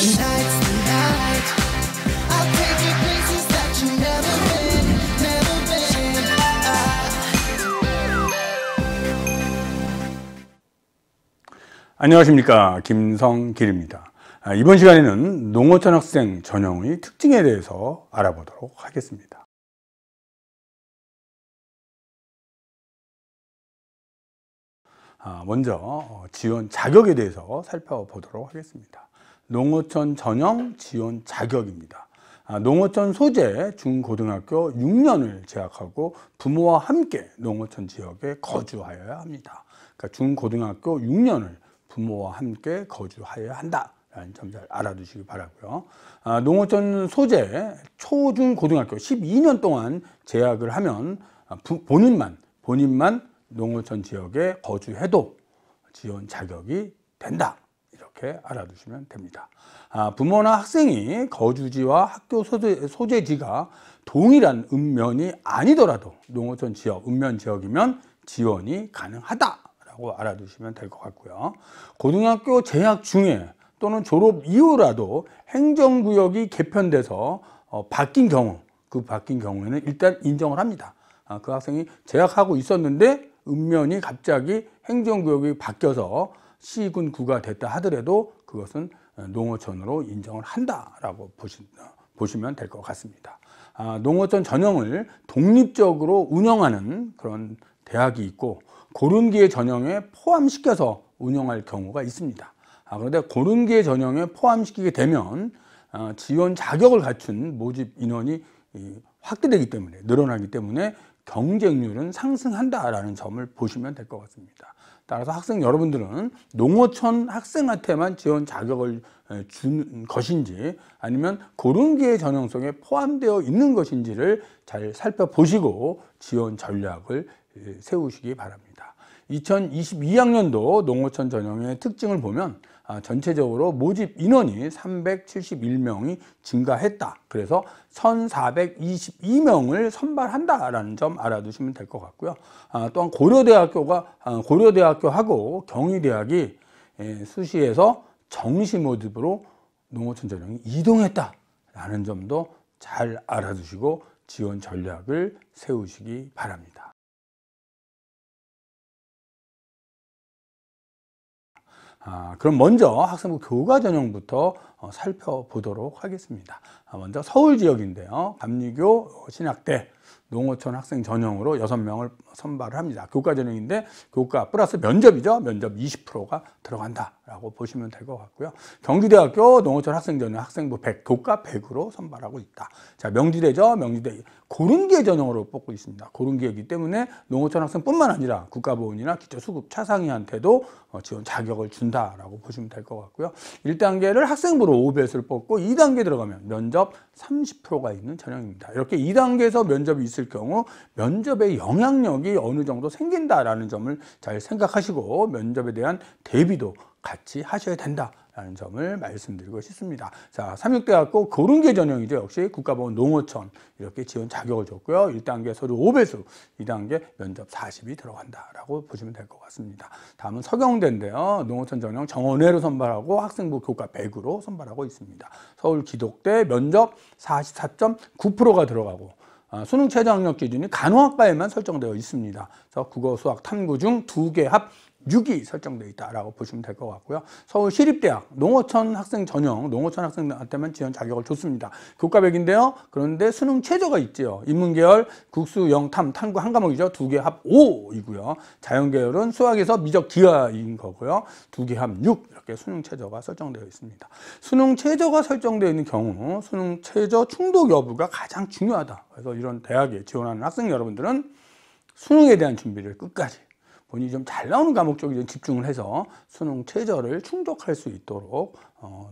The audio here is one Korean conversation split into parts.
Tonight's the night. I'll take you places that you've never been, never been. 안녕하십니까, 김성길입니다. 이번 시간에는 농어촌 학생 전형의 특징에 대해서 알아보도록 하겠습니다. 먼저 지원 자격에 대해서 살펴보도록 하겠습니다. 농어촌 전형 지원 자격입니다. 농어촌 소재 중고등학교 6년을 재학하고 부모와 함께 농어촌 지역에 거주하여야 합니다. 그러니까 중고등학교 6년을 부모와 함께 거주하여야 한다라는 점 잘 알아두시기 바라고요. 농어촌 소재 초중고등학교 12년 동안 재학을 하면 본인만 농어촌 지역에 거주해도 지원 자격이 된다. 이렇게 알아두시면 됩니다. 부모나 학생이 거주지와 학교 소재지가 동일한 읍면이 아니더라도 농어촌 지역, 읍면 지역이면 지원이 가능하다라고 알아두시면 될 것 같고요. 고등학교 재학 중에 또는 졸업 이후라도 행정구역이 개편돼서 바뀐 경우에는 일단 인정을 합니다. 그 학생이 재학하고 있었는데 읍면이 갑자기 행정구역이 바뀌어서 시군구가 됐다 하더라도 그것은 농어촌으로 인정을 한다라고 보시면 될 것 같습니다. 농어촌 전형을 독립적으로 운영하는 그런 대학이 있고 고른기회 전형에 포함시켜서 운영할 경우가 있습니다. 그런데 고른기회 전형에 포함시키게 되면 지원 자격을 갖춘 모집 인원이 확대되기 때문에 늘어나기 때문에 경쟁률은 상승한다라는 점을 보시면 될 것 같습니다. 따라서 학생 여러분들은 농어촌 학생한테만 지원 자격을 준 것인지 아니면 고른기회 전형성에 포함되어 있는 것인지를 잘 살펴보시고 지원 전략을 세우시기 바랍니다. 2022학년도 농어촌 전형의 특징을 보면 전체적으로 모집 인원이 371명이 증가했다. 그래서 1422명을 선발한다라는 점 알아두시면 될 것 같고요. 또한 고려대학교하고 경희대학이 수시에서 정시 모집으로 농어촌 전형이 이동했다라는 점도 잘 알아두시고 지원 전략을 세우시기 바랍니다. 그럼 먼저 학생부 교과 전형부터 살펴보도록 하겠습니다. 먼저 서울 지역인데요. 감리교 신학대 농어촌 학생 전형으로 6명을 선발을 합니다. 교과 전형인데 교과 플러스 면접이죠. 면접 20%가 들어간다라고 보시면 될 것 같고요. 경기대학교 농어촌 학생 전형 학생부 100, 교과 100으로 선발하고 있다. 자, 명지대죠. 명지대 고른기회 전형으로 뽑고 있습니다. 고른기회이기 때문에 농어촌 학생뿐만 아니라 국가보훈이나 기초수급 차상위한테도 지원 자격을 준다라고 보시면 될 것 같고요. 1단계를 학생부로 5배수를 뽑고 2단계 들어가면 면접 30%가 있는 전형입니다. 이렇게 2단계에서 면접이 있을 경우 면접의 영향력이 어느 정도 생긴다라는 점을 잘 생각하시고 면접에 대한 대비도 같이 하셔야 된다라는 점을 말씀드리고 싶습니다. 자, 삼육대학교 고른기회 전형이죠. 역시 국가보훈 농어촌 이렇게 지원 자격을 줬고요. 1단계 서류 5배수, 2단계 면접 40이 들어간다라고 보시면 될 것 같습니다. 다음은 서경대인데요. 농어촌 전형 정원회로 선발하고 학생부 교과 100으로 선발하고 있습니다. 서울기독대 면접 44.9%가 들어가고 수능 최저 학력 기준이 간호학과에만 설정되어 있습니다. 그래서 국어, 수학, 탐구 중 2개 합 6이 설정되어 있다라고 보시면 될 것 같고요. 서울시립대학 농어촌 학생 전형, 농어촌 학생한테만 지원 자격을 줬습니다. 교과 100인데요. 그런데 수능 최저가 있죠. 인문계열 국수, 영, 탐구 한 과목이죠. 2개 합 5이고요. 자연계열은 수학에서 미적 기하인 거고요. 2개 합 6 이렇게 수능 최저가 설정되어 있습니다. 수능 최저가 설정되어 있는 경우 수능 최저 충족 여부가 가장 중요하다. 그래서 이런 대학에 지원하는 학생 여러분들은 수능에 대한 준비를 끝까지 본인이 좀 잘 나오는 과목 쪽에 좀 집중을 해서 수능 최저를 충족할 수 있도록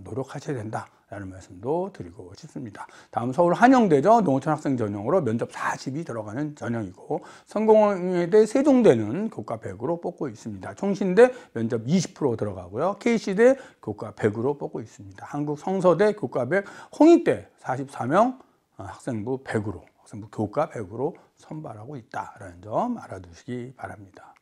노력하셔야 된다라는 말씀도 드리고 싶습니다. 다음 서울 한영대죠. 농어촌 학생 전형으로 면접 40이 들어가는 전형이고 성공회대 세종대는 교과 100으로 뽑고 있습니다. 총신대 면접 20% 들어가고요. K시대 교과 100으로 뽑고 있습니다. 한국성서대 교과 100, 홍익대 44명 학생부 100으로 학생부 교과 100으로 선발하고 있다라는 점 알아두시기 바랍니다.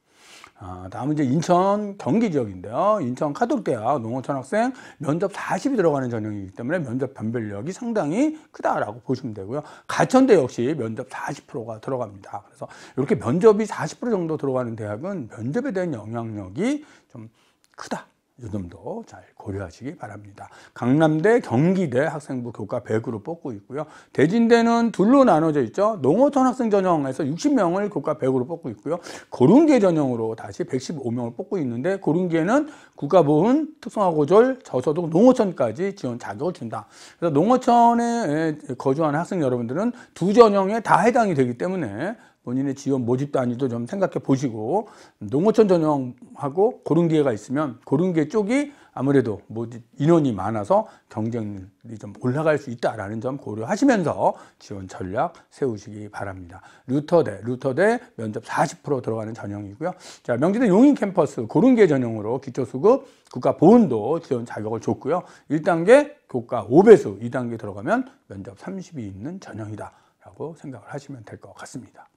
다음은 이제 인천 경기 지역인데요. 인천 카톨릭대학 농어촌 학생 면접 40이 들어가는 전형이기 때문에 면접 변별력이 상당히 크다라고 보시면 되고요. 가천대 역시 면접 40%가 들어갑니다. 그래서 이렇게 면접이 40% 정도 들어가는 대학은 면접에 대한 영향력이 좀 크다. 이 점도 잘 고려하시기 바랍니다. 강남대, 경기대 학생부 교과 100으로 뽑고 있고요. 대진대는 둘로 나눠져 있죠. 농어촌 학생 전형에서 60명을 교과 100으로 뽑고 있고요. 고른계 전형으로 다시 115명을 뽑고 있는데, 고른계는 국가보훈, 특성화고졸, 저소득, 농어촌까지 지원 자격을 준다. 그래서 농어촌에 거주하는 학생 여러분들은 두 전형에 다 해당이 되기 때문에 본인의 지원 모집 단위도 좀 생각해 보시고, 농어촌 전형하고 고른계가 있으면 고른계 쪽이 아무래도 모집 인원이 많아서 경쟁률이 좀 올라갈 수 있다라는 점 고려하시면서 지원 전략 세우시기 바랍니다. 루터대 면접 40% 들어가는 전형이고요. 자, 명지대 용인 캠퍼스 고른계 전형으로 기초수급, 국가보훈도 지원 자격을 줬고요. 1단계 교과 5배수, 2단계 들어가면 면접 30이 있는 전형이다라고 생각을 하시면 될 것 같습니다.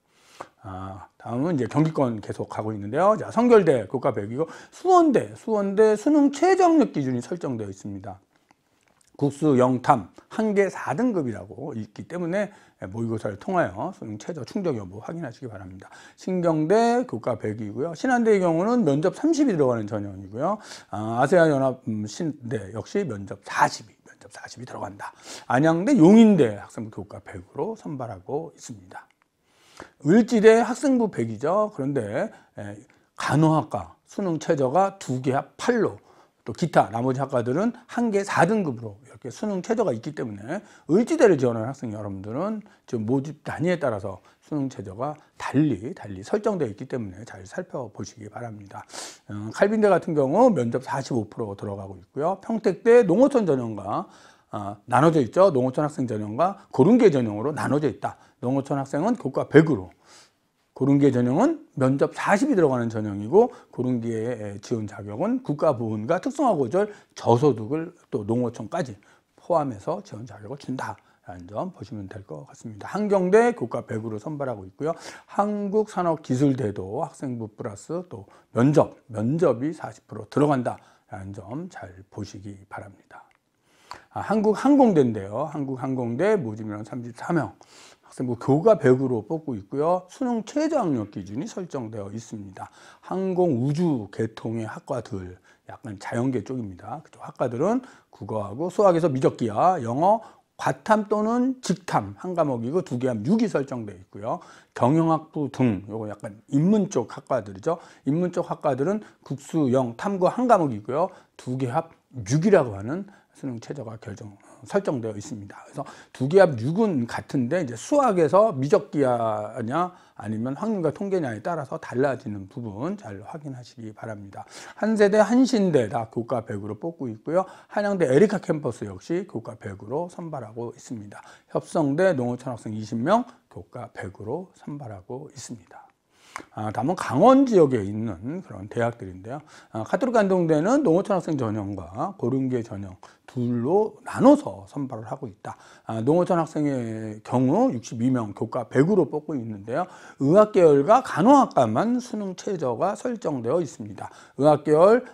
다음은 이제 경기권 계속 가고 있는데요. 자, 성결대 교과 100이고, 수원대 수능 최저학력 기준이 설정되어 있습니다. 국수 영탐 한계 4등급이라고 있기 때문에 모의고사를 통하여 수능 최저 충족 여부 확인하시기 바랍니다. 신경대 교과 100이고요. 신한대의 경우는 면접 30이 들어가는 전형이고요. 아세아연합 신대 역시 면접 40이 들어간다. 안양대 용인대 학생부 교과 100으로 선발하고 있습니다. 을지대 학생부 100이죠. 그런데 간호학과 수능 최저가 2개 합 8로, 또 기타 나머지 학과들은 한개 4등급으로 이렇게 수능 최저가 있기 때문에 을지대를 지원하는 학생 여러분들은 지금 모집 단위에 따라서 수능 최저가 달리 설정되어 있기 때문에 잘 살펴보시기 바랍니다. 칼빈대 같은 경우 면접 45% 들어가고 있고요. 평택대 농어촌 전형과 나눠져 있죠. 농어촌 학생 전형과 고른계 전형으로 나눠져 있다. 농어촌 학생은 교과 100으로, 고른계 전형은 면접 40이 들어가는 전형이고, 고른계의 지원 자격은 국가보훈과 특성화고졸, 저소득을 또 농어촌까지 포함해서 지원 자격을 준다라는 점 보시면 될 것 같습니다. 한경대 교과 100으로 선발하고 있고요. 한국산업기술대도 학생부 플러스 또 면접이 40% 들어간다라는 점 잘 보시기 바랍니다. 한국항공대인데요. 한국항공대 모집인원 34명. 학생부 교과 100으로 뽑고 있고요. 수능 최저학력 기준이 설정되어 있습니다. 항공 우주 계통의 학과들, 약간 자연계 쪽입니다. 그쪽 학과들은 국어하고 수학에서 미적기하, 영어, 과탐 또는 직탐 한 과목이고 2개 합 6이 설정되어 있고요. 경영학부 등 요거 약간 인문 쪽 학과들이죠. 인문 쪽 학과들은 국수, 영, 탐구 한 과목이고요. 2개 합 6이라고 하는 수능 최저가 설정되어 있습니다. 그래서 2개 합 6은 같은데, 이제 수학에서 미적기하냐 아니면 확률과 통계냐에 따라서 달라지는 부분 잘 확인하시기 바랍니다. 한세대, 한신대 다 교과 100으로 뽑고 있고요. 한양대 에리카 캠퍼스 역시 교과 100으로 선발하고 있습니다. 협성대 농어촌 학생 20명 교과 100으로 선발하고 있습니다. 다음은 강원 지역에 있는 그런 대학들인데요. 카톨릭 안동대는 농어촌 학생 전형과 고른계 전형 둘로 나눠서 선발을 하고 있다. 농어촌 학생의 경우 62명 교과 100으로 뽑고 있는데요. 의학계열과 간호학과만 수능 최저가 설정되어 있습니다. 의학계열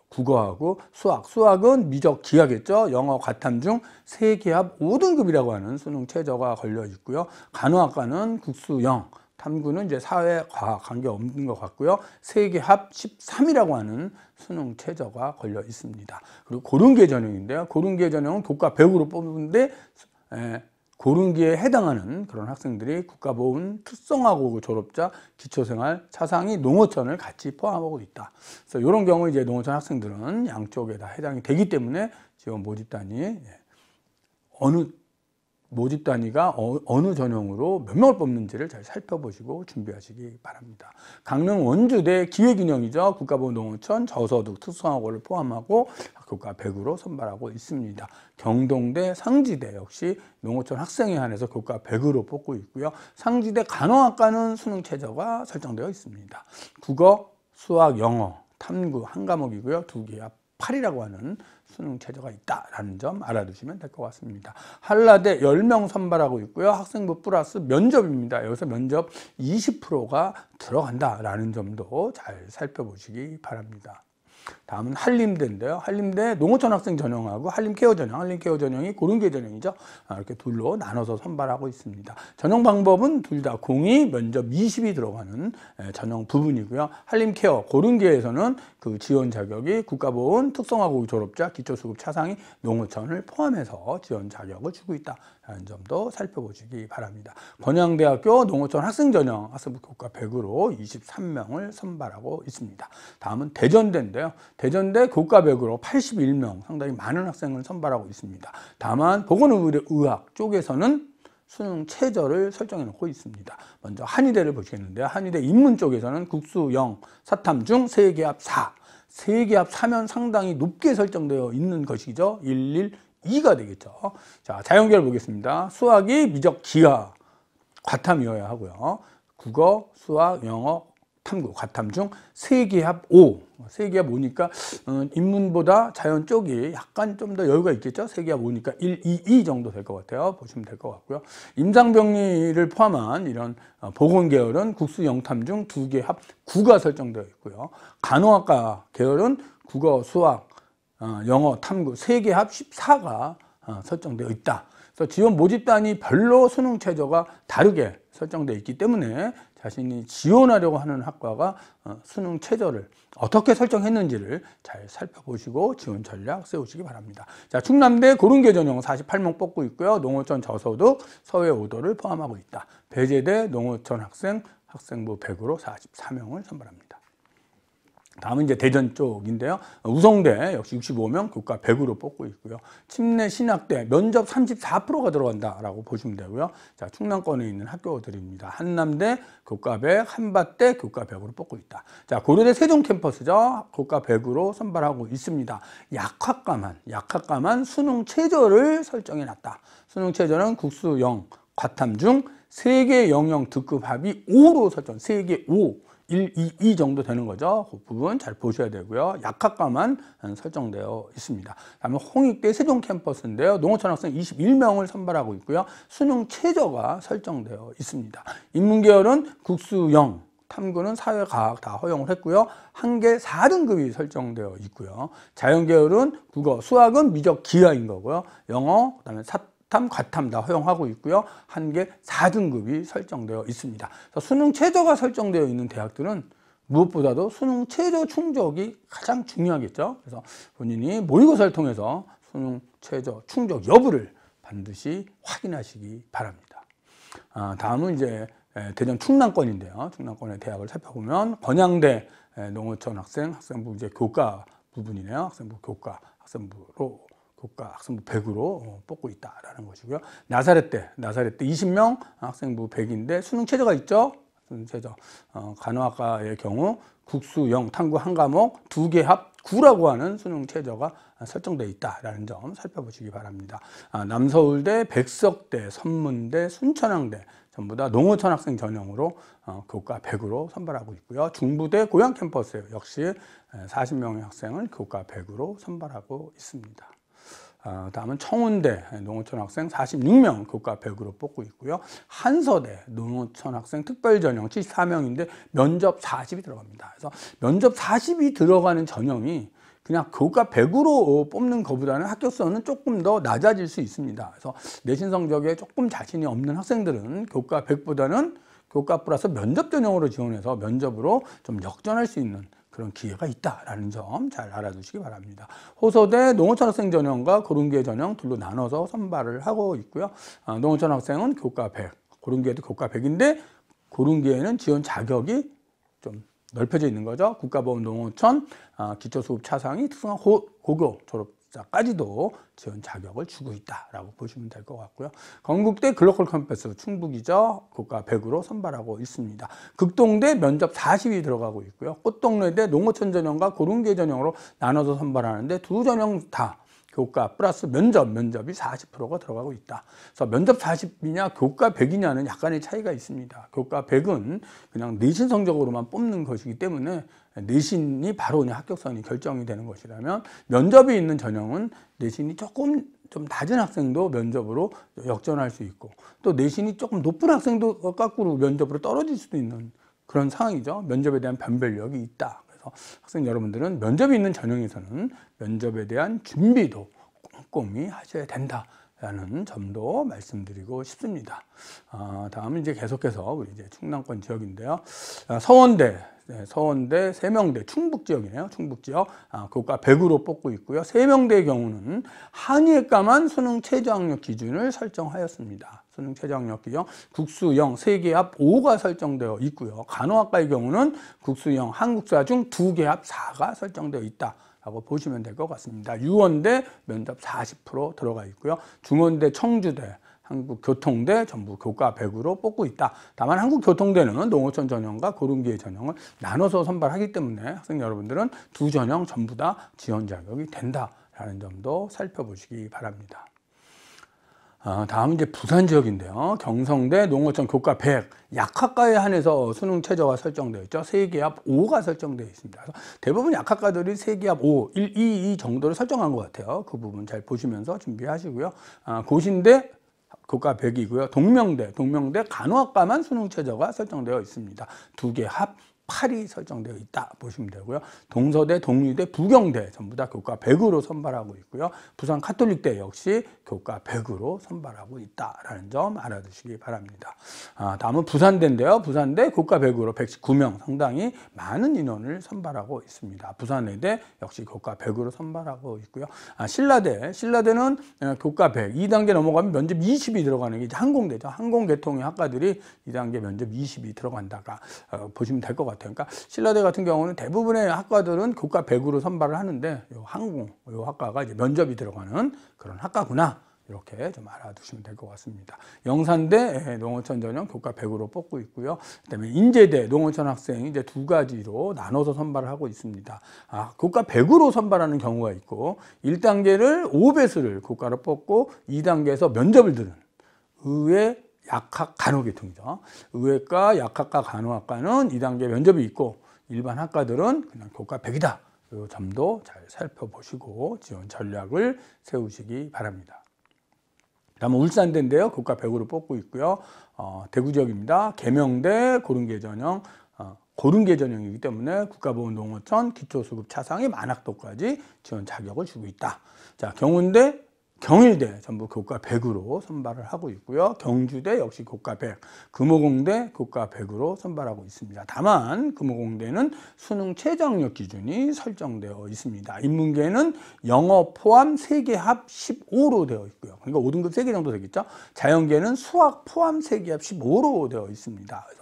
국어하고 수학은 미적 기하겠죠. 영어 과탐 중 3개 합 5등급이라고 하는 수능 최저가 걸려 있고요. 간호학과는 국수, 영, 탐구는 이제 사회 과학 관계 없는 것 같고요. 3개 합 13이라고 하는 수능 최저가 걸려 있습니다. 그리고 고른계 전형인데요. 고른계 전형은 교과 100으로 뽑는데, 고른계에 해당하는 그런 학생들이 국가보훈, 특성화고급 졸업자, 기초생활, 차상위, 농어촌을 같이 포함하고 있다. 그래서 이런 경우 이제 농어촌 학생들은 양쪽에 다 해당이 되기 때문에 지원 모집 단위 모집 단위가 어느 전형으로 몇 명을 뽑는지를 잘 살펴보시고 준비하시기 바랍니다. 강릉 원주대 기회균형이죠. 국가보훈 농어촌, 저소득, 특성화고를 포함하고 교과 100으로 선발하고 있습니다. 경동대, 상지대 역시 농어촌 학생에 한해서 교과 100으로 뽑고 있고요. 상지대 간호학과는 수능 최저가 설정되어 있습니다. 국어, 수학, 영어, 탐구 한 과목이고요. 2개 합 48이라고 하는 수능 최저가 있다라는 점 알아두시면 될 것 같습니다. 한라대 10명 선발하고 있고요. 학생부 플러스 면접입니다. 여기서 면접 20%가 들어간다라는 점도 잘 살펴보시기 바랍니다. 다음은 한림대인데요. 한림대 농어촌 학생 전형하고 한림케어 전형, 한림케어 전형이 고른계 전형이죠. 이렇게 둘로 나눠서 선발하고 있습니다. 전형 방법은 둘 다 공이 면접 20이 들어가는 전형 부분이고요. 한림케어 고른계에서는 그 지원 자격이 국가보훈 특성화고시 졸업자 기초수급 차상위 농어촌을 포함해서 지원 자격을 주고 있다는 점도 살펴보시기 바랍니다. 건양대학교 농어촌 학생 전형 학생부 교과 100으로 23명을 선발하고 있습니다. 다음은 대전대인데요. 대전대 교과 100으로 81명, 상당히 많은 학생을 선발하고 있습니다. 다만 보건의학 쪽에서는 수능 최저를 설정해 놓고 있습니다. 먼저 한의대를 보시겠는데요. 한의대 인문 쪽에서는 국수 0, 사탐 중 세계합 4, 세계합 4면 상당히 높게 설정되어 있는 것이죠. 112가 되겠죠. 자, 자연계를 보겠습니다. 수학이 미적 기하, 과탐이어야 하고요. 국어, 수학, 영어, 탐구, 과탐 중 세계합 5. 세계합 5니까 인문보다 자연 쪽이 약간 좀 더 여유가 있겠죠. 세계합 5니까 1, 2, 2 정도 될 것 같아요. 보시면 될 것 같고요. 임상병리를 포함한 이런 보건계열은 국수 영탐 중 2개 합 9가 설정되어 있고요. 간호학과 계열은 국어, 수학, 영어, 탐구 3개 합 14가 설정되어 있다. 그래서 지원 모집단이 별로 수능 최저가 다르게 설정되어 있기 때문에 자신이 지원하려고 하는 학과가 수능 최저를 어떻게 설정했는지를 잘 살펴보시고 지원 전략 세우시기 바랍니다. 자, 충남대 고른계 전형 48명 뽑고 있고요. 농어촌 저소득 서해 5도를 포함하고 있다. 배제대 농어촌 학생부 100으로 44명을 선발합니다. 다음은 이제 대전 쪽인데요. 우성대 역시 65명 교과 100으로 뽑고 있고요. 침례 신학대 면접 34%가 들어간다라고 보시면 되고요. 자, 충남권에 있는 학교들입니다. 한남대 교과 100, 한밭대 교과 100으로 뽑고 있다. 자, 고려대 세종 캠퍼스죠. 교과 100으로 선발하고 있습니다. 약학과만 수능 최저를 설정해 놨다. 수능 최저는 국수 0, 과탐 중 세계 영역 등급 합이 5로 설정, 세계 5. 1, 2, 2 정도 되는 거죠. 그 부분 잘 보셔야 되고요. 약학과만 설정되어 있습니다. 다음에 홍익대 세종 캠퍼스인데요. 농어촌 학생 21명을 선발하고 있고요. 수능 최저가 설정되어 있습니다. 인문계열은 국수 0, 탐구는 사회과학 다 허용을 했고요. 한계 4등급이 설정되어 있고요. 자연계열은 국어, 수학은 미적 기하인 거고요. 영어, 그다음에 과탐 다 허용하고 있고요. 한계 4등급이 설정되어 있습니다. 수능 최저가 설정되어 있는 대학들은 무엇보다도 수능 최저 충족이 가장 중요하겠죠. 그래서 본인이 모의고사를 통해서 수능 최저 충족 여부를 반드시 확인하시기 바랍니다. 다음은 이제 대전 충남권인데요. 충남권의 대학을 살펴보면 건양대 농어촌 학생부 이제 교과 부분이네요. 학생부 교과 학생부로 교과 학생부 100으로 뽑고 있다라는 것이고요. 나사렛대 20명 학생부 100인데 수능 최저가 있죠. 수능 최저. 간호학과의 경우 국수 0, 탐구 한 과목 2개 합 9라고 하는 수능 최저가 설정되어 있다라는 점 살펴보시기 바랍니다. 남서울대, 백석대, 선문대, 순천향대 전부 다 농어촌 학생 전형으로 교과 100으로 선발하고 있고요. 중부대 고양 캠퍼스 역시 40명의 학생을 교과 100으로 선발하고 있습니다. 다음은 청운대 농어촌 학생 46명 교과 100으로 뽑고 있고요. 한서대 농어촌 학생 특별전형 74명인데 면접 40이 들어갑니다. 그래서 면접 40이 들어가는 전형이 그냥 교과 100으로 뽑는 것보다는 합격선은 조금 더 낮아질 수 있습니다. 그래서 내신 성적에 조금 자신이 없는 학생들은 교과 100보다는 교과 플러스 면접 전형으로 지원해서 면접으로 좀 역전할 수 있는 그런 기회가 있다라는 점 잘 알아두시기 바랍니다. 호서대 농어촌 학생 전형과 고른계 전형 둘로 나눠서 선발을 하고 있고요. 농어촌 학생은 교과 100, 고른계도 교과 100인데 고른계에는 지원 자격이 좀 넓혀져 있는 거죠. 국가보훈 농어촌 기초수급 차상위 특성화 고교 졸업자까지도 지원 자격을 주고 있다라고 보시면 될 것 같고요. 건국대 글로컬 캠퍼스 충북이죠. 교과 100으로 선발하고 있습니다. 극동대 면접 40이 들어가고 있고요. 꽃동래대 농어촌 전형과 고른계 전형으로 나눠서 선발하는데 두 전형 다 교과 플러스 면접이 40%가 들어가고 있다. 그래서 면접 40이냐 교과 100이냐는 약간의 차이가 있습니다. 교과 100은 그냥 내신 성적으로만 뽑는 것이기 때문에 내신이 바로 그냥 합격선이 결정이 되는 것이라면, 면접이 있는 전형은 내신이 조금 좀 낮은 학생도 면접으로 역전할 수 있고, 또 내신이 조금 높은 학생도 거꾸로 면접으로 떨어질 수도 있는 그런 상황이죠. 면접에 대한 변별력이 있다. 그래서 학생 여러분들은 면접이 있는 전형에서는 면접에 대한 준비도 꼼꼼히 하셔야 된다라는 점도 말씀드리고 싶습니다. 다음은 이제 계속해서 우리 이제 충남권 지역인데요. 서원대, 세명대, 충북 지역이네요. 충북 지역 교과 100으로 뽑고 있고요. 세명대의 경우는 한의학과만 수능 최저학력 기준을 설정하였습니다. 수능 최저학력 기준 국수 0, 세개 합 5가 설정되어 있고요. 간호학과의 경우는 국수 0, 한국사 중 2개 합 4가 설정되어 있다 라고 보시면 될 것 같습니다. 유원대 면접 40% 들어가 있고요. 중원대, 청주대, 한국교통대 전부 교과 100으로 뽑고 있다. 다만 한국교통대는 농어촌 전형과 고른기회 전형을 나눠서 선발하기 때문에 학생 여러분들은 두 전형 전부 다 지원 자격이 된다라는 점도 살펴보시기 바랍니다. 다음 이제 부산 지역인데요. 경성대 농어촌 교과 100 약학과에 한해서 수능 최저가 설정되어 있죠. 세개합 5가 설정되어 있습니다. 그래서 대부분 약학과들이 세개합 5, 1, 2 정도를 설정한 것 같아요. 그 부분 잘 보시면서 준비하시고요. 고신대 교과 100이고요. 동명대 간호학과만 수능 최저가 설정되어 있습니다. 2개 합 8이 설정되어 있다 보시면 되고요. 동서대, 동리대, 부경대 전부 다 교과 100으로 선발하고 있고요. 부산 카톨릭대 역시 교과 100으로 선발하고 있다라는 점 알아두시기 바랍니다. 다음은 부산대인데요. 부산대 교과 100으로 119명, 상당히 많은 인원을 선발하고 있습니다. 부산외대 역시 교과 100으로 선발하고 있고요. 신라대는 교과 100, 2단계 넘어가면 면접 20이 들어가는 게 이제 항공대죠. 항공계통의 학과들이 2단계 면접 20이 들어간다가 보시면 될 것 같아요. 그러니까 신라대 같은 경우는 대부분의 학과들은 교과 100으로 선발을 하는데, 요 항공, 요 학과가 이제 면접이 들어가는 그런 학과구나. 이렇게 좀 알아두시면 될 것 같습니다. 영산대 농어촌 전형 교과 100으로 뽑고 있고요. 그다음에 인제대 농어촌 학생이 이제 두 가지로 나눠서 선발을 하고 있습니다. 교과 100으로 선발하는 경우가 있고, 1단계를 5배수를 교과로 뽑고 2단계에서 면접을 들은 의외 약학 간호계통이죠. 의외과, 약학과, 간호학과는 2단계 면접이 있고, 일반 학과들은 그냥 교과 100이다. 이 점도 잘 살펴보시고 지원 전략을 세우시기 바랍니다. 다음은 울산대인데요. 교과 100으로 뽑고 있고요. 대구 지역입니다. 계명대 고른기회 전형, 고른기회 전형이기 때문에 국가보훈농어촌 기초수급 차상위 만학도까지 지원 자격을 주고 있다. 자, 경일대 전부 교과 100으로 선발을 하고 있고요. 경주대 역시 교과 100, 금호공대 교과 100으로 선발하고 있습니다. 다만 금호공대는 수능 최저학력 기준이 설정되어 있습니다. 인문계는 영어 포함 3개 합 15로 되어 있고요. 그러니까 5등급 3개 정도 되겠죠. 자연계는 수학 포함 3개 합 15로 되어 있습니다. 그래서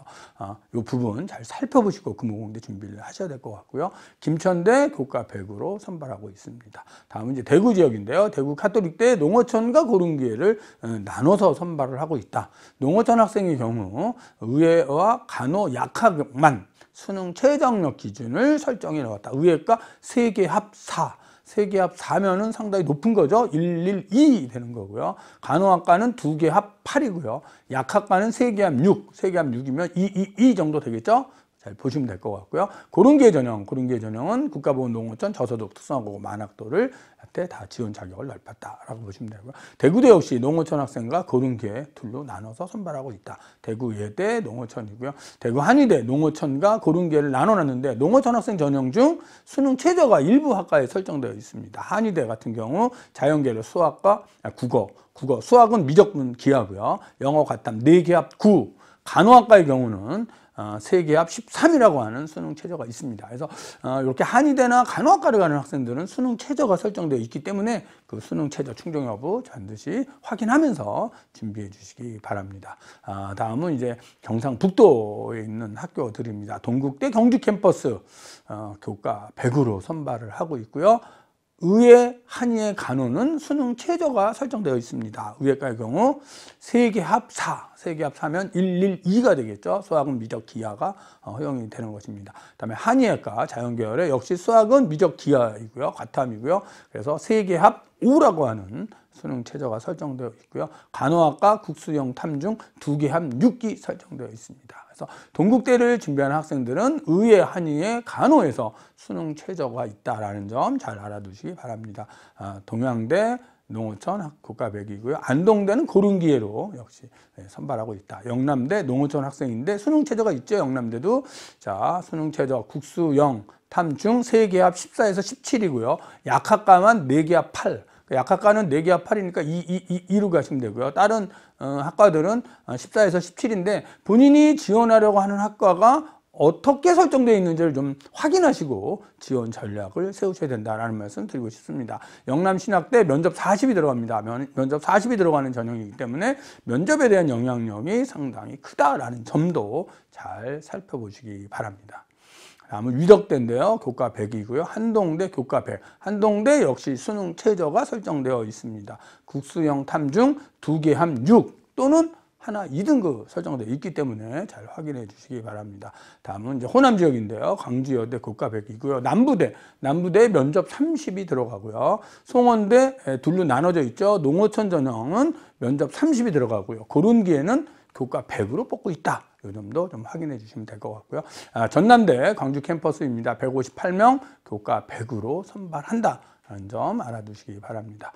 이 부분 잘 살펴보시고 금호공대 준비를 하셔야 될 것 같고요. 김천대 교과 100으로 선발하고 있습니다. 다음은 이제 대구 지역인데요. 대구 카톨릭대 농어촌과 고른기회를 나눠서 선발을 하고 있다. 농어촌 학생의 경우 의외와 간호 약학만 수능 최저학력 기준을 설정해 놓았다. 의외과 3개 합 4. 3개 합 4면은 상당히 높은 거죠. 112 되는 거고요. 간호학과는 2개 합 8이고요. 약학과는 3개 합 6. 3개 합 6이면 2 정도 되겠죠. 잘 보시면 될 것 같고요. 고른기회 전형은 국가보훈농어촌 저소득 특성화고 만학도를 한테 다 지원 자격을 넓혔다라고 보시면 되고요. 대구대 역시 농어촌 학생과 고른기회 둘로 나눠서 선발하고 있다. 대구 예대 농어촌이고요. 대구 한의대 농어촌과 고른기회를 나눠놨는데, 농어촌 학생 전형 중 수능 최저가 일부 학과에 설정되어 있습니다. 한의대 같은 경우 자연계를 수학과 국어, 수학은 미적분 기하고요. 영어 과탐 4개 합 9. 간호학과의 경우는 3개 합 13이라고 하는 수능 최저가 있습니다. 그래서 이렇게 한의대나 간호학과를 가는 학생들은 수능 최저가 설정되어 있기 때문에 그 수능 최저 충족 여부 반드시 확인하면서 준비해 주시기 바랍니다. 다음은 이제 경상북도에 있는 학교들입니다. 동국대 경주 캠퍼스 교과 100으로 선발을 하고 있고요. 의예, 한의의 간호는 수능 최저가 설정되어 있습니다. 의예과의 경우 세계합 4, 세계합 4면 112가 되겠죠. 수학은 미적 기하가 허용이 되는 것입니다. 그다음에 한의학과 자연계열에 역시 수학은 미적 기하이고요. 과탐이고요. 그래서 세계합 5라고 하는 수능 최저가 설정되어 있고요. 간호학과 국수형 탐중 2개 합 6기 설정되어 있습니다. 그래서 동국대를 준비하는 학생들은 의예, 한의의 간호에서 수능 최저가 있다라는 점 잘 알아두시기 바랍니다. 동양대, 농어촌 교과 100이고요. 안동대는 고른 기회로 역시 선발하고 있다. 영남대 농어촌 학생인데 수능 최저가 있죠. 영남대도. 자, 수능 최저 국수형 탐중 3개 합 14에서 17이고요. 약학과만 4개 합 8. 약학과는 4개 합 8이니까 2로 가시면 되고요. 다른 학과들은 14에서 17인데 본인이 지원하려고 하는 학과가 어떻게 설정되어 있는지를 좀 확인하시고 지원 전략을 세우셔야 된다는 말씀 드리고 싶습니다. 영남신학대 면접 40이 들어갑니다. 면접 40이 들어가는 전형이기 때문에 면접에 대한 영향력이 상당히 크다라는 점도 잘 살펴보시기 바랍니다. 다음은 위덕대인데요. 교과 100이고요. 한동대 교과 100. 한동대 역시 수능 최저가 설정되어 있습니다. 국수형 탐중 2개 합 6 또는 하나 2등급 설정되어 있기 때문에 잘 확인해 주시기 바랍니다. 다음은 이제 호남 지역인데요. 광주여대 교과 100이고요. 남부대 면접 30이 들어가고요. 송원대 둘로 나눠져 있죠. 농어촌 전형은 면접 30이 들어가고요. 고른기에는 교과 100으로 뽑고 있다. 이 점도 좀 확인해 주시면 될 것 같고요. 전남대 광주 캠퍼스입니다. 158명 교과 100으로 선발한다. 라는 점 알아두시기 바랍니다.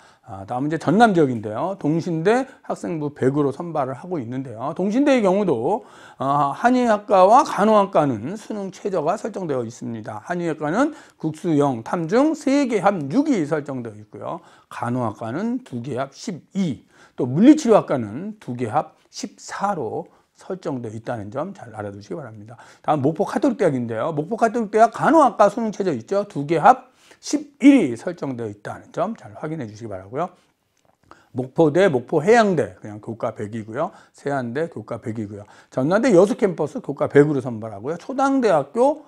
다음은 이제 전남 지역인데요. 동신대 학생부 100으로 선발을 하고 있는데요. 동신대의 경우도 한의학과와 간호학과는 수능 최저가 설정되어 있습니다. 한의학과는 국수형 탐중 3개 합 6이 설정되어 있고요. 간호학과는 2개 합 12, 또 물리치료학과는 2개 합 14로 설정되어 있다는 점 잘 알아두시기 바랍니다. 다음 목포 카톨릭대학인데요. 목포 카톨릭대학 간호학과 수능 최저 있죠. 2개 합 11이 설정되어 있다는 점 잘 확인해 주시기 바라고요. 목포대, 목포해양대 그냥 교과 100이고요. 세안대 교과 100이고요. 전남대 여수캠퍼스 교과 100으로 선발하고요. 초당대학교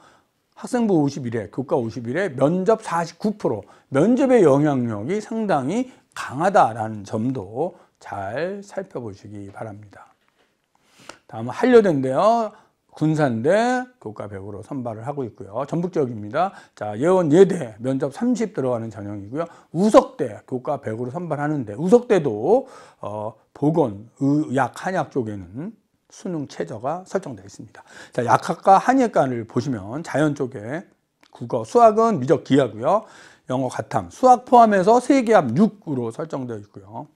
학생부 51회, 교과 51회, 면접 49%, 면접의 영향력이 상당히 강하다라는 점도 잘 살펴보시기 바랍니다. 다음은 한려대인데요. 군산대 교과 100으로 선발을 하고 있고요. 전북 지역입니다. 자, 예원 예대 면접 30 들어가는 전형이고요. 우석대 교과 100으로 선발하는데 우석대도 보건, 의약, 한약 쪽에는 수능 최저가 설정되어 있습니다. 자, 약학과 한의학과를 보시면 자연 쪽에 국어, 수학은 미적 기하고요. 영어 과탐, 수학 포함해서 3개 합 6으로 설정되어 있고요.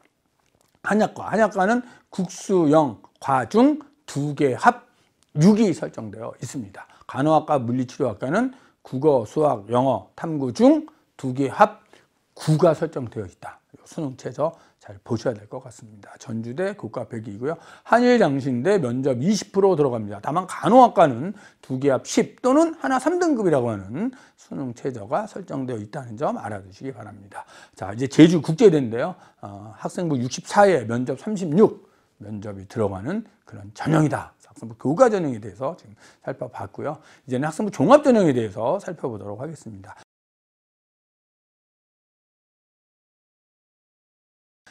한약과는 국수영, 과중 2개 합 6이 설정되어 있습니다. 간호학과, 물리치료학과는 국어, 수학, 영어, 탐구 중 2개 합 9가 설정되어 있다. 수능 최저 잘 보셔야 될 것 같습니다. 전주대 교과 100이고요. 한일장신대 면접 20% 들어갑니다. 다만 간호학과는 2개 합 10 또는 하나 3등급이라고 하는 수능 최저가 설정되어 있다는 점 알아두시기 바랍니다. 자, 이제 제주국제대인데요. 학생부 64회 면접 36 면접이 들어가는 그런 전형이다. 학생부 교과 전형에 대해서 지금 살펴봤고요. 이제는 학생부 종합 전형에 대해서 살펴보도록 하겠습니다.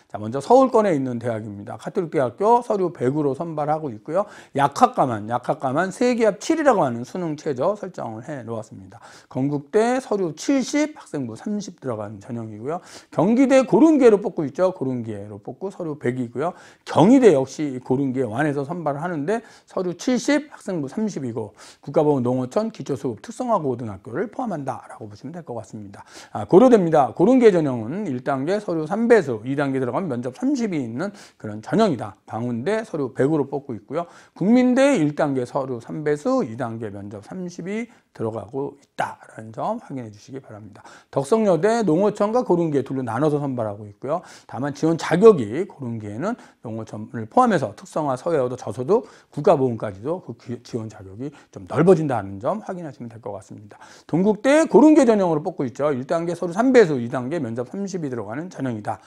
자, 먼저 서울권에 있는 대학입니다. 카톨릭대학교 서류 100으로 선발하고 있고요. 약학과만 3개 합 7이라고 하는 수능 최저 설정을 해 놓았습니다. 건국대 서류 70, 학생부 30 들어가는 전형이고요. 경기대 고른기회로 뽑고 있죠. 고른기회로 뽑고 서류 100이고요. 경희대 역시 고른기회 완에서 선발을 하는데 서류 70, 학생부 30이고 국가보건 농어촌 기초수급 특성화고등학교를 포함한다라고 보시면 될 것 같습니다. 고려대입니다. 고른기회 전형은 1단계 서류 3배수, 2단계 들어가면 면접 30이 있는 그런 전형이다. 방운대 서류 100으로 뽑고 있고요. 국민대 1단계 서류 3배수, 2단계 면접 30이 들어가고 있다라는 점 확인해 주시기 바랍니다. 덕성여대 농어촌과 고른기회 둘로 나눠서 선발하고 있고요. 다만 지원 자격이 고른기회는 농어촌을 포함해서 특성화, 서해어도, 저소득, 국가보험까지도 그 지원 자격이 좀 넓어진다는 점 확인하시면 될 것 같습니다. 동국대 고른기회 전형으로 뽑고 있죠. 1단계 서류 3배수, 2단계 면접 30이 들어가는 전형이다.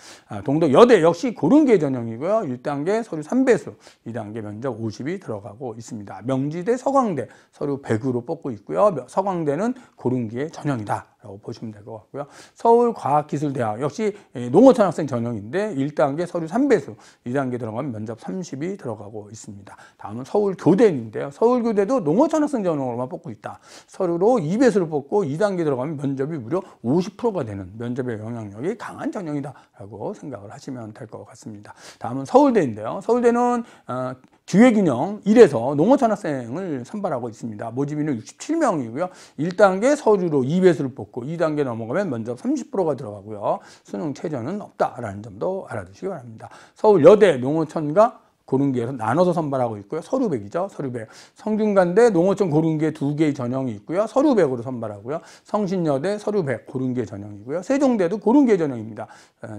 동덕 여대 역시 고른기회 전형이고요. 1단계 서류 3배수, 2단계 면접 50이 들어가고 있습니다. 명지대 서강대 서류 100으로 뽑고 있고요. 서강대는 고른기회 전형이다. 라고 보시면 될 것 같고요. 서울과학기술대학 역시 농어촌 학생 전형인데 1단계 서류 3배수, 2단계 들어가면 면접 30이 들어가고 있습니다. 다음은 서울교대인데요. 서울교대도 농어촌 학생 전형으로만 뽑고 있다. 서류로 2배수를 뽑고 2단계 들어가면 면접이 무려 50%가 되는 면접의 영향력이 강한 전형이다라고 생각을 하시면 될 것 같습니다. 다음은 서울대인데요. 서울대는 기획인형 1에서 농어촌 학생을 선발하고 있습니다. 모집 인원 67명이고요. 1단계 서류로 2배수를 뽑고 2단계 넘어가면 면접 30%가 들어가고요. 수능 최저는 없다라는 점도 알아두시기 바랍니다. 서울여대 농어촌과 고른기에서 나눠서 선발하고 있고요. 서류백이죠. 서류백. 성균관대 농어촌 고른기에 2개의 전형이 있고요. 서류백으로 선발하고요. 성신여대 서류백 고른기의 전형이고요. 세종대도 고른기의 전형입니다.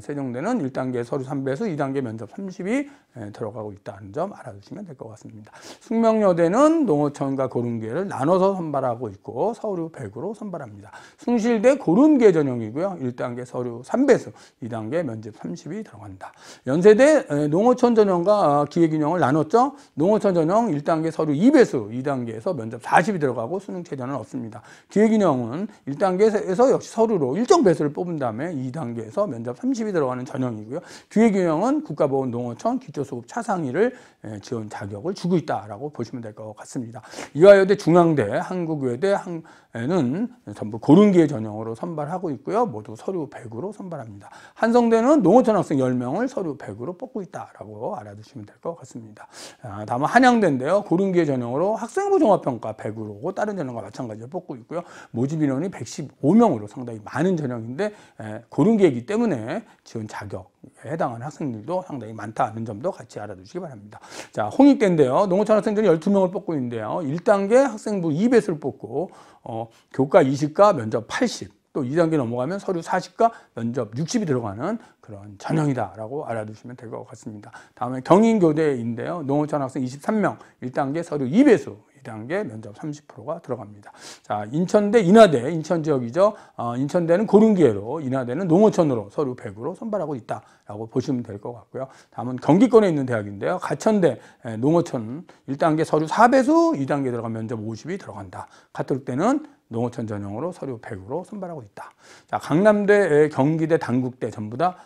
세종대는 1단계 서류 3배수, 2단계 면접 30이 들어가고 있다는 점 알아두시면 될 것 같습니다. 숙명여대는 농어촌과 고른기를 나눠서 선발하고 있고 서류백으로 선발합니다. 숭실대 고른기의 전형이고요. 1단계 서류 3배수, 2단계 면접 30이 들어간다. 연세대 농어촌 전형과 기획인형을 나눴죠. 농어촌 전형 1단계 서류 2배수, 2단계에서 면접 40이 들어가고 수능 최저는 없습니다. 기획인형은 1단계에서 역시 서류로 일정 배수를 뽑은 다음에 2단계에서 면접 30이 들어가는 전형이고요. 기획인형은 국가보건 농어촌 기초수급 차상위를 지원 자격을 주고 있다라고 보시면 될 것 같습니다. 이화여대, 중앙대, 한국외대는 전부 고른기의 전형으로 선발하고 있고요. 모두 서류 100으로 선발합니다. 한성대는 농어촌 학생 10명을 서류 100으로 뽑고 있다라고 알아두시면 될 것 같습니다. 다음은 한양대인데요. 고른기의 전형으로 학생부 종합평가 100으로 다른 전형과 마찬가지로 뽑고 있고요. 모집 인원이 115명으로 상당히 많은 전형인데 고른기이기 때문에 지원 자격에 해당하는 학생들도 상당히 많다는 점도 같이 알아두시기 바랍니다. 자, 홍익대인데요. 농어촌 학생들이 12명을 뽑고 있는데요. 1단계 학생부 2배수를 뽑고 교과 20과 면접 80, 또 2단계 넘어가면 서류 40과 면접 60이 들어가는 그런 전형이다라고 알아두시면 될 것 같습니다. 다음에 경인교대인데요. 농어촌 학생 23명, 1단계 서류 2배수, 2단계 면접 30%가 들어갑니다. 자, 인천대, 인하대, 인천 지역이죠. 인천대는 고른기회로, 인하대는 농어촌으로 서류 100으로 선발하고 있다라고 보시면 될 것 같고요. 다음은 경기권에 있는 대학인데요. 가천대, 농어촌 1단계 서류 4배수, 2단계 들어가면 면접 50이 들어간다. 가톨대는 농어촌 전형으로 서류 100으로 선발하고 있다. 자, 강남대, 경기대, 단국대 전부 다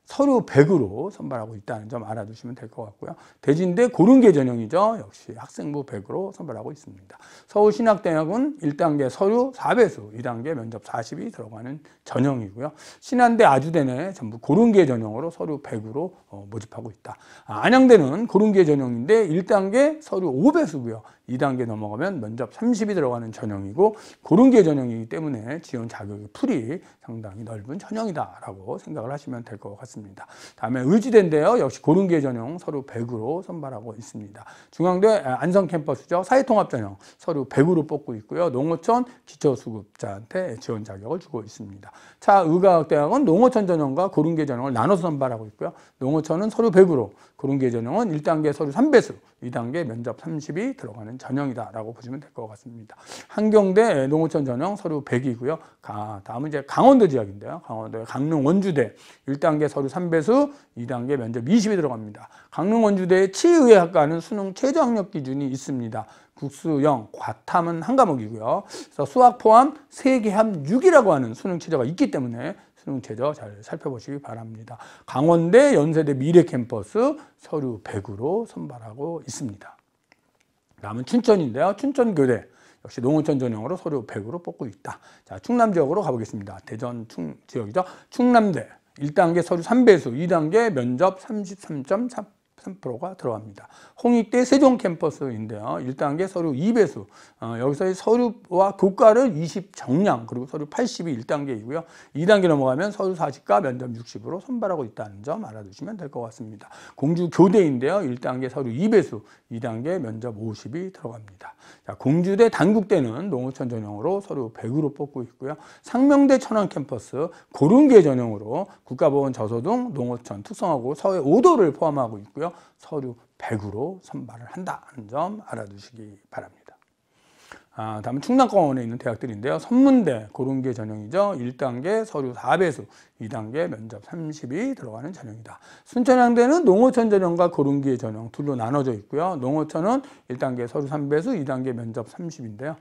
서류 100으로 선발하고 있다는 점 알아두시면 될 것 같고요. 대진대 고른기 전형이죠. 역시 학생부 100으로 선발하고 있습니다. 서울신학대학은 1단계 서류 4배수, 2단계 면접 40이 들어가는 전형이고요. 신한대, 아주대는 전부 고른기 전형으로 서류 100으로 모집하고 있다. 안양대는 고른기 전형인데 1단계 서류 5배수고요. 2단계 넘어가면 면접 30이 들어가는 전형이고 고른기 전형이기 때문에 지원 자격의 풀이 상당히 넓은 전형이다라고 생각을 하시면 될 것 같습니다. 다음에 의지대인데요. 역시 고른기 전형 서류 100으로 선발하고 있습니다. 중앙대 안성 캠퍼스죠. 사회통합 전형 서류 100으로 뽑고 있고요. 농어촌 기초수급자한테 지원 자격을 주고 있습니다. 차의과학대학은 농어촌 전형과 고른기 전형을 나눠서 선발하고 있고요. 농어촌은 서류 100으로, 고른기 전형은 1단계 서류 3배수, 2단계 면접 30이 들어가는 전형이다라고 보시면 될 것 같습니다. 한경대 농어촌 전형 서류 100이고요. 다음은 이제 강원도 지역인데요. 강원도 강릉 원주대 1단계 서류 3배수, 2단계 면접 20이 들어갑니다. 강릉 원주대의 치의학과는 수능 최저 학력 기준이 있습니다. 국수 0, 과탐은 한 과목이고요. 그래서 수학 포함 세계합 6이라고 하는 수능 최저가 있기 때문에 수능 최저 잘 살펴보시기 바랍니다. 강원대, 연세대 미래캠퍼스 서류 100으로 선발하고 있습니다. 다음은 춘천인데요. 춘천교대 역시 농어촌 전형으로 서류 100으로 뽑고 있다. 자, 충남 지역으로 가보겠습니다. 대전 지역이죠. 충남대 1단계 서류 3배수, 2단계 면접 33.3%가 들어갑니다. 홍익대 세종 캠퍼스인데요. 1단계 서류 2배수, 여기서 서류와 교과를 20 정량, 그리고 서류 80이 1단계이고요. 2단계 넘어가면 서류 40과 면접 60으로 선발하고 있다는 점 알아두시면 될 것 같습니다. 공주교대인데요. 1단계 서류 2배수, 2단계 면접 50이 들어갑니다. 자, 공주대, 단국대는 농어촌 전형으로 서류 100으로 뽑고 있고요. 상명대 천안 캠퍼스 고른기 전형으로 국가보건 저소득 농어촌 특성화고 서해 5도를 포함하고 있고요. 서류 100으로 선발을 한다는 점 알아두시기 바랍니다. 다음은 충남권에 있는 대학들인데요. 선문대 고른기 전형이죠. 1단계 서류 4배수, 2단계 면접 30이 들어가는 전형이다. 순천향대는 농어촌 전형과 고른기 전형 둘로 나눠져 있고요. 농어촌은 1단계 서류 3배수, 2단계 면접 30인데요.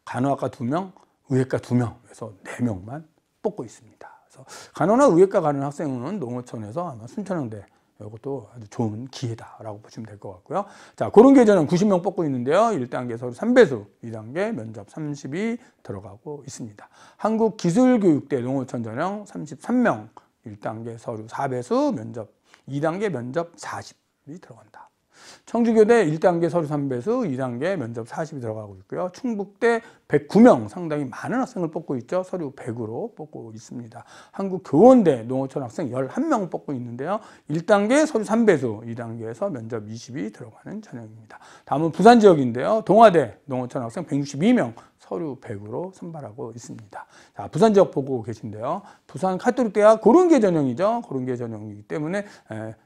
간호학과 2명, 의예과 2명에서 4명만 뽑고 있습니다. 그래서 간호나 의예과 가는 학생은 농어촌에서 아마 순천향대 이것도 아주 좋은 기회다라고 보시면 될 것 같고요. 자, 그런 계전은 90명 뽑고 있는데요. 1단계 서류 3배수, 2단계 면접 30이 들어가고 있습니다. 한국기술교육대 농어촌 전형 33명, 1단계 서류 4배수, 면접 2단계 면접 40이 들어간다. 청주교대 1단계 서류 3배수, 2단계 면접 40이 들어가고 있고요. 충북대 109명, 상당히 많은 학생을 뽑고 있죠. 서류 100으로 뽑고 있습니다. 한국교원대 농어촌 학생 11명 뽑고 있는데요. 1단계 서류 3배수, 2단계에서 면접 20이 들어가는 전형입니다. 다음은 부산 지역인데요. 동아대 농어촌 학생 162명, 서류 100으로 선발하고 있습니다. 자, 부산 지역 보고 계신데요. 부산 카톨릭대학 고른계 전형이죠. 고른계 전형이기 때문에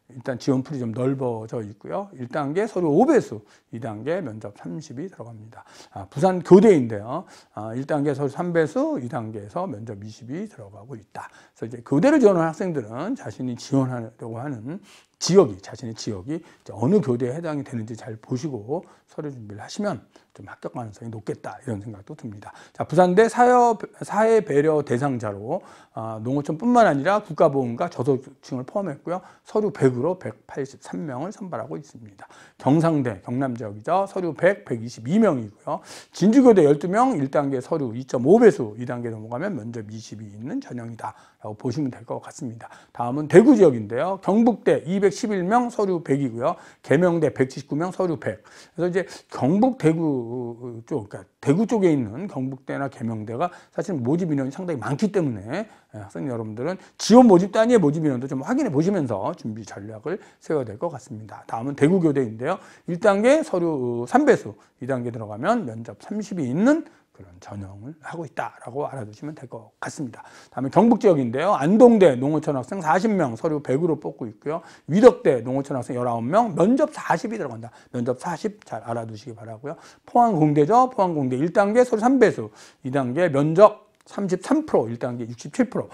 일단 지원풀이 좀 넓어져 있고요. 1단계 서류 5배수, 2단계 면접 30이 들어갑니다. 부산 교대인데요. 1단계 서류 3배수, 2단계에서 면접 20이 들어가고 있다. 그래서 이제 교대를 지원하는 학생들은 자신이 지원하려고 하는 지역이, 자신의 지역이 어느 교대에 해당이 되는지 잘 보시고 서류 준비를 하시면 좀 합격 가능성이 높겠다, 이런 생각도 듭니다. 자, 부산대 사회 배려 대상자로 농어촌뿐만 아니라 국가보험과 저소득층을 포함했고요. 서류 100으로 183명을 선발하고 있습니다. 경상대, 경남 지역이죠. 서류 100, 122명이고요. 진주교대 12명, 1단계 서류 2.5배수, 2단계 넘어가면 면접 20이 있는 전형이다 라고 보시면 될 것 같습니다. 다음은 대구 지역인데요. 경북대 211명, 서류 100이고요. 계명대 179명, 서류 100. 그래서 이제 경북 대구 쪽, 그러니까 대구 쪽에 있는 경북대나 계명대가 사실 모집 인원이 상당히 많기 때문에 학생 여러분들은 지원 모집 단위의 모집 인원도 좀 확인해 보시면서 준비 전략을 세워야 될 것 같습니다. 다음은 대구교대인데요. 1단계 서류 3배수, 2단계 들어가면 면접 30이 있는 그런 전형을 하고 있다라고 알아두시면 될 것 같습니다. 다음에 경북 지역인데요. 안동대 농어촌 학생 40명, 서류 100으로 뽑고 있고요. 위덕대 농어촌 학생 19명, 면접 40이 들어간다. 면접 40 잘 알아두시기 바라고요. 포항공대죠. 포항공대 1단계 서류 3배수, 2단계 면접 33%, 1단계 67%.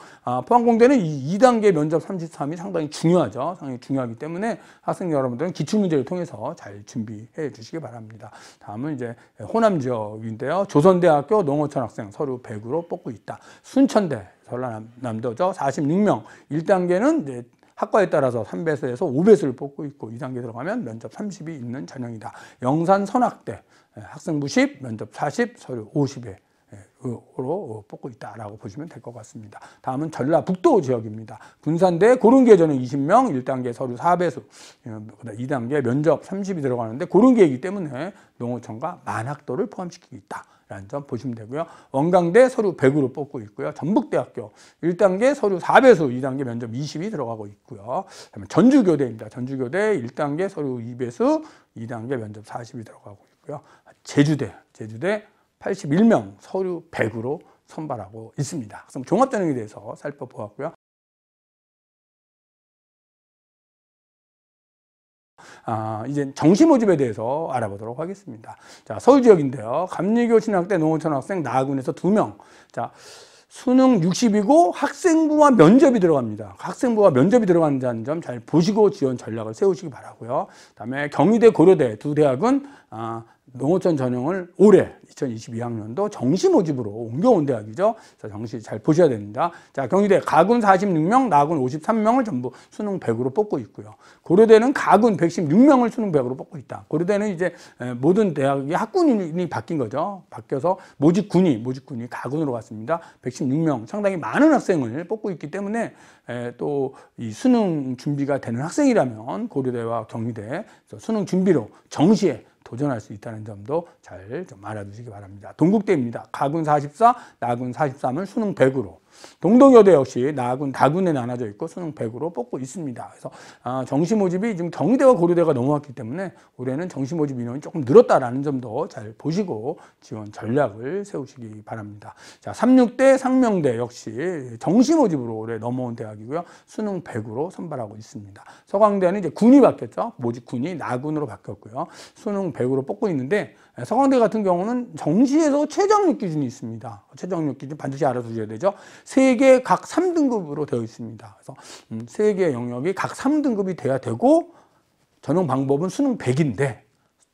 포항공대는 이 2단계 면접 33이 상당히 중요하죠. 상당히 중요하기 때문에 학생 여러분들은 기출문제를 통해서 잘 준비해 주시기 바랍니다. 다음은 이제 호남 지역인데요. 조선대학교 농어촌 학생 서류 100으로 뽑고 있다. 순천대, 전라남도죠. 46명. 1단계는 이제 학과에 따라서 3배수에서 5배수를 뽑고 있고 2단계 들어가면 면접 30이 있는 전형이다. 영산 선학대, 학생부 10, 면접 40, 서류 50에 으로 뽑고 있다라고 보시면 될 것 같습니다. 다음은 전라북도 지역입니다. 군산대 고른계 전형 20명, 1단계 서류 4배수, 2단계 면접 30이 들어가는데 고른계이기 때문에 농어촌과 만학도를 포함시키고 있다라는 점 보시면 되고요. 원광대 서류 100으로 뽑고 있고요. 전북대학교 1단계 서류 4배수, 2단계 면접 20이 들어가고 있고요. 그다음에 전주교대입니다. 전주교대 1단계 서류 2배수, 2단계 면접 40이 들어가고 있고요. 제주대 81명, 서류 100으로 선발하고 있습니다. 학생 종합전형에 대해서 살펴보았고요. 이제 정시 모집에 대해서 알아보도록 하겠습니다. 자, 서울 지역인데요. 감리교 신학대 농어촌 학생 나군에서 2명. 자, 수능 60이고 학생부와 면접이 들어갑니다. 학생부와 면접이 들어간다는 점 잘 보시고 지원 전략을 세우시기 바라고요. 그다음에 경희대, 고려대 두 대학은 농어촌 전형을 올해 2022학년도 정시 모집으로 옮겨온 대학이죠. 그래서 정시 잘 보셔야 됩니다. 자, 경희대 가군 46명, 나군 53명을 전부 수능 100으로 뽑고 있고요. 고려대는 가군 116명을 수능 100으로 뽑고 있다. 고려대는 이제 모든 대학이 학군이 바뀐 거죠. 바뀌어서 모집군이 가군으로 갔습니다. 116명, 상당히 많은 학생을 뽑고 있기 때문에 또 이 수능 준비가 되는 학생이라면 고려대와 경희대 수능 준비로 정시에 도전할 수 있다는 점도 잘 좀 알아두시기 바랍니다. 동국대입니다. 가군 44, 나군 43을 수능 100으로. 동덕여대 역시 나군, 다군에 나눠져 있고 수능 100으로 뽑고 있습니다. 그래서 정시 모집이 지금 경희대와 고려대가 넘어왔기 때문에 올해는 정시 모집 인원이 조금 늘었다라는 점도 잘 보시고 지원 전략을 세우시기 바랍니다. 자, 36대, 상명대 역시 정시 모집으로 올해 넘어온 대학이고요. 수능 100으로 선발하고 있습니다. 서강대는 이제 군이 바뀌었죠. 모집군이 나군으로 바뀌었고요. 수능 100으로 뽑고 있는데 서강대 같은 경우는 정시에서 최저학력 기준이 있습니다. 최저학력 기준 반드시 알아두셔야 되죠. 3개 각 3등급으로 되어 있습니다. 그래서 3개의 영역이 각 3등급이 돼야 되고 전형 방법은 수능 100인데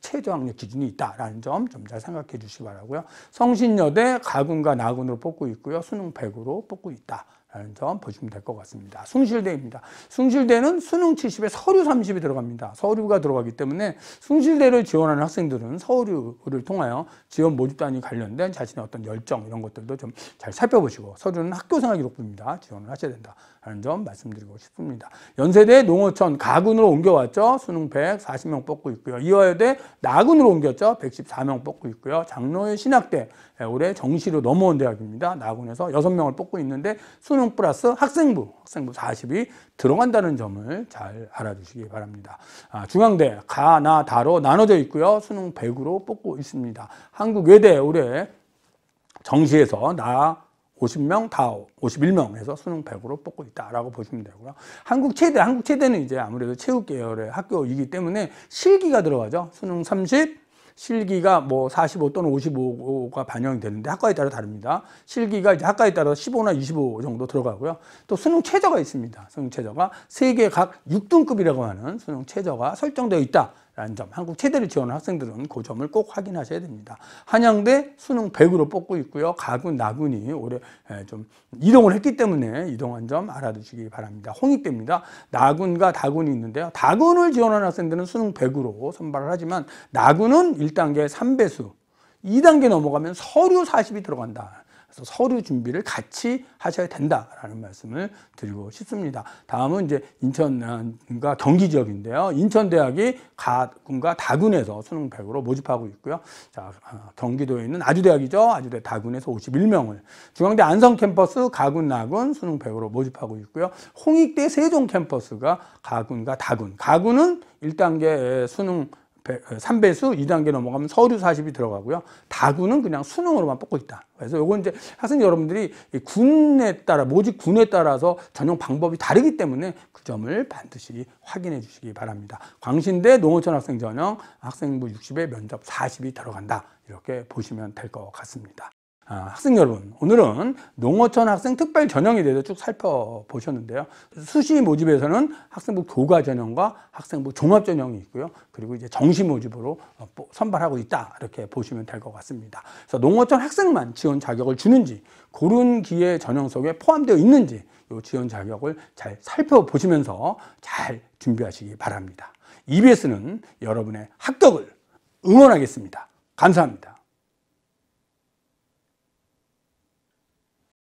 최저학력 기준이 있다라는 점 좀 잘 생각해 주시기 바라고요. 성신여대 가군과 나군으로 뽑고 있고요. 수능 100으로 뽑고 있다라는 점 보시면 될 것 같습니다. 숭실대입니다. 숭실대는 수능 70에 서류 30이 들어갑니다. 서류가 들어가기 때문에 숭실대를 지원하는 학생들은 서류를 통하여 지원 모집단위 관련된 자신의 어떤 열정 이런 것들도 좀 잘 살펴보시고, 서류는 학교생활 기록부입니다. 지원을 하셔야 된다라는 점 말씀드리고 싶습니다. 연세대 농어촌 가군으로 옮겨왔죠. 수능 140명 뽑고 있고요. 이화여대 나군으로 옮겼죠. 114명 뽑고 있고요. 장로의 신학대 올해 정시로 넘어온 대학입니다. 나군에서 6명을 뽑고 있는데 수능 플러스 학생부 40이 들어간다는 점을 잘 알아주시기 바랍니다. 중앙대 가, 나, 다로 나눠져 있고요. 수능 100으로 뽑고 있습니다. 한국외대 올해 정시에서 나 50명, 다 51명에서 수능 100으로 뽑고 있다라고 보시면 되고요. 한국체대는 이제 아무래도 체육 계열의 학교이기 때문에 실기가 들어가죠. 수능 30, 실기가 뭐 45 또는 55가 반영이 되는데 학과에 따라 다릅니다. 실기가 이제 학과에 따라 15나 25 정도 들어가고요. 또 수능 최저가 있습니다. 수능 최저가 3개 각 6등급이라고 하는 수능 최저가 설정되어 있다라는 점, 한국 체대를 지원하는 학생들은 그 점을 꼭 확인하셔야 됩니다. 한양대 수능 100으로 뽑고 있고요. 가군, 나군이 올해 좀 이동을 했기 때문에 이동한 점 알아두시기 바랍니다. 홍익대입니다. 나군과 다군이 있는데요. 다군을 지원하는 학생들은 수능 100으로 선발을 하지만 나군은 1단계 3배수, 2단계 넘어가면 서류 40이 들어간다. 그래서 서류 준비를 같이 하셔야 된다라는 말씀을 드리고 싶습니다. 다음은 이제 인천과 경기 지역인데요. 인천대학이 가군과 다군에서 수능 100으로 모집하고 있고요. 자, 경기도에 있는 아주대학이죠. 아주대 다군에서 51명을, 중앙대 안성 캠퍼스 가군, 나군 수능 100으로 모집하고 있고요. 홍익대 세종 캠퍼스가 가군과 다군, 가군은 1단계 수능 3배수, 2단계 넘어가면 서류 40이 들어가고요. 다군은 그냥 수능으로만 뽑고 있다. 그래서 요건 이제 학생 여러분들이 군에 따라, 모집 군에 따라서 전형 방법이 다르기 때문에 그 점을 반드시 확인해 주시기 바랍니다. 광신대 농어촌 학생 전형 학생부 60에 면접 40이 들어간다. 이렇게 보시면 될 것 같습니다. 학생 여러분, 오늘은 농어촌 학생 특별 전형에 대해서 쭉 살펴보셨는데요. 수시 모집에서는 학생부 교과 전형과 학생부 종합 전형이 있고요. 그리고 이제 정시 모집으로 선발하고 있다. 이렇게 보시면 될 것 같습니다. 그래서 농어촌 학생만 지원 자격을 주는지, 고른 기회 전형 속에 포함되어 있는지 이 지원 자격을 잘 살펴보시면서 잘 준비하시기 바랍니다. EBS는 여러분의 합격을 응원하겠습니다. 감사합니다.